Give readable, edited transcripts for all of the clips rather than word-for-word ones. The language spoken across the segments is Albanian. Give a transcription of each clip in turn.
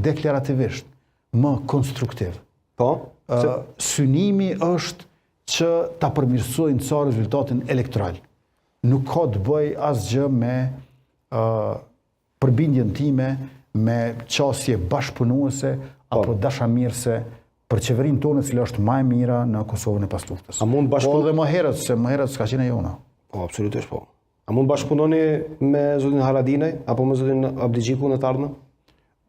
deklarativisht më konstruktiv. Po? Synimi është që ta përmirësojnë ca rezultatin elektoral. Nuk ka të bëj asgjë me përbindjen time me qasje bashkëpunuese apo dashamirëse për qeverinë tonë e cila është më e mira në Kosovën e pas luftës. Po dhe më herët, se më herët s'ka qenë jona. Po, absolutisht po. A mund bashkëpunoni me zotin Haradinaj apo me zotin Abdigjiku në të ardhmen?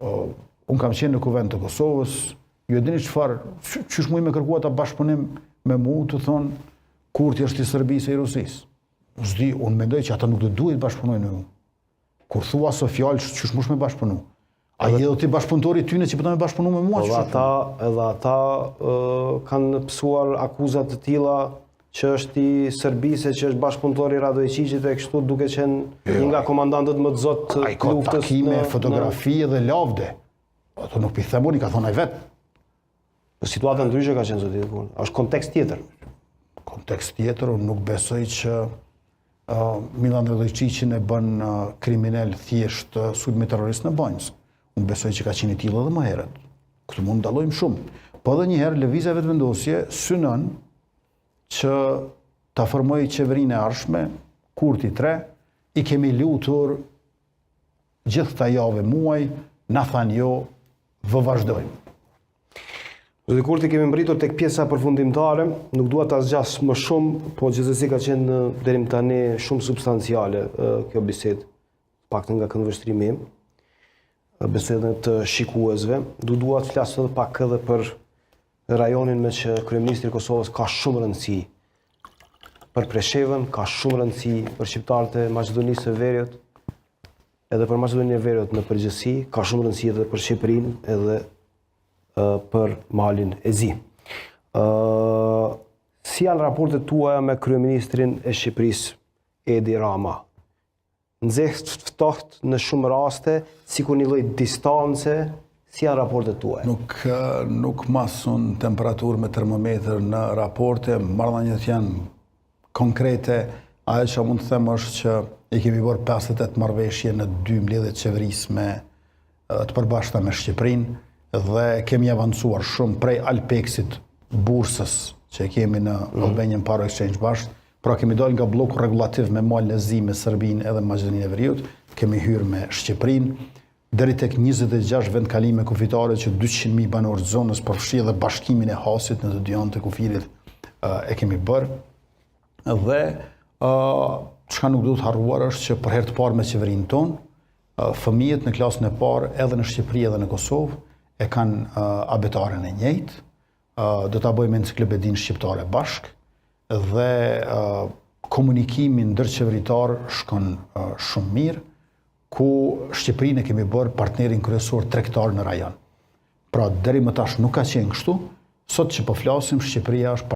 Unë kam qenë në Kuvend të Kosovës, ju e dini çfarë, qysh muj me kërkua ta bashkëpunim me mu të thonë kur ti është i Serbisë e i Rusisë. S'di, unë mendoj që ata nuk do duhet bashkëpunojnë me mu. Kur thua së fjalë, qysh mush me bashkëpunu? A je do ti bashkëpunëtori tyne që përta me bashkëpunu me mua? Edhe ata kanë pësuar akuzat të tilla që është i Serbisë, që është bashkëpunëtori Radojqiqit e kështu duke qenë një nga komandantët më të zotë të luftës. Ai ka takime, fotografi dhe lavde. Ato nuk pi themoni, ka thonë ai vetë. Situata ndryshe ka qenë zoti Dikun. Është kontekst tjetër. Kontekst tjetër, unë nuk besoj që Milan Radojqiqin e bën kriminal thjesht sulmi terrorist në Banjës. Unë besoj që ka qenë i tillë edhe më herët. Këtu mund ndallojmë shumë. Po edhe një herë lëvizja vetëvendosje synon që ta formoj qeverinë e ardhshme, Kurti 3, i kemi lutur gjithë ta javë muaj, na thanë jo, vë vazhdojmë. Zoti Kurti, kemi mbritur tek pjesa përfundimtare, nuk dua ta zgjas më shumë, po gjithsesi ka qenë deri më tani shumë substanciale kjo bisedë, paktën nga këndvështrimi im, besoj edhe të shikuesve. Dua të flas edhe pak edhe për rajonin me që kryeministri i Kosovës ka shumë rëndësi për Preshevën, ka shumë rëndësi për shqiptarët e Maqedonisë së Veriut, edhe për Maqedoninë e Veriut në përgjithësi, ka shumë rëndësi edhe për Shqipërinë, edhe për Malin e Zi. Si janë raportet tuaja me kryeministrin e Shqipërisë, Edi Rama? Nxehtë ftohtë në shumë raste, sikur një lloj distance, si janë raportet tuaja? Nuk masun temperaturë me termometër në raporte, marrëdhëniet janë konkrete. Ajo që mund të them është që i kemi bërë 58 marrëveshje në 2 mbledhjet qeverisme të përbashkëta me Shqipërinë dhe kemi avancuar shumë prej Alpexit, bursës që kemi në Albanian Power Exchange bashkë. Pra kemi dalë nga bloku regulativ me Malin e Zi, me Serbinë edhe Maqedoninë e Veriut, kemi hyrë me Shqipërinë, deri tek 26 vendkalime kufitare që 200.000 banorë të zonës përfshi dhe bashkimin e Hasit në të dy anët e kufirit e kemi bërë. Dhe çka nuk duhet harruar është që për herë të parë me qeverinë tonë, fëmijët në klasën e parë edhe në Shqipëri edhe në Kosovë e kanë abetaren e njëjtë, do ta bëjmë enciklopedinë shqiptare bashkë dhe komunikimin ndërqeveritar shkon shumë mirë, ku Shqipërinë e kemi bërë partnerin kryesor tregtar në rajon. Pra deri më tash nuk ka qenë kështu, sot që po flasim Shqipëria është